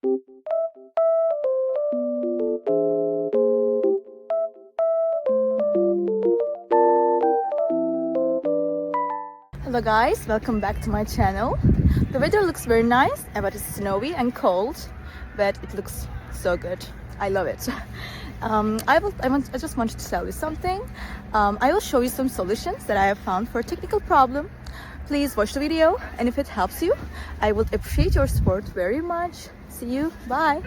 Hello guys, welcome back to my channel. The weather looks very nice, but it's snowy and cold, but it looks so good. I love it. I just wanted to tell you something. I will show you some solutions that I have found for a technical problem. Please watch the video, and if it helps you, I would appreciate your support very much. See you, bye.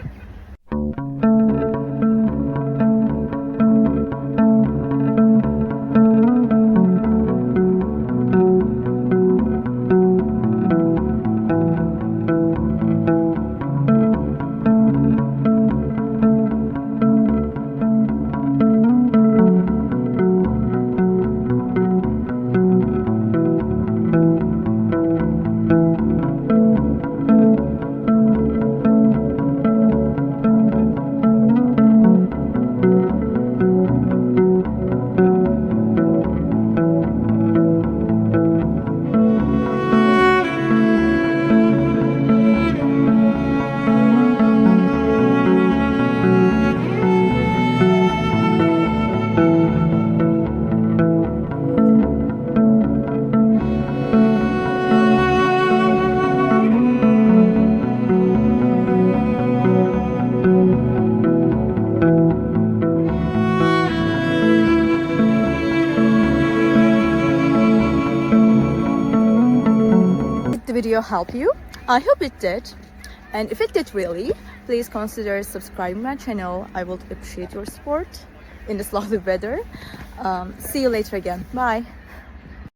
The video help you? I hope it did. And if it did really, please consider subscribing my channel. I would appreciate your support in this lovely weather. See you later again. Bye.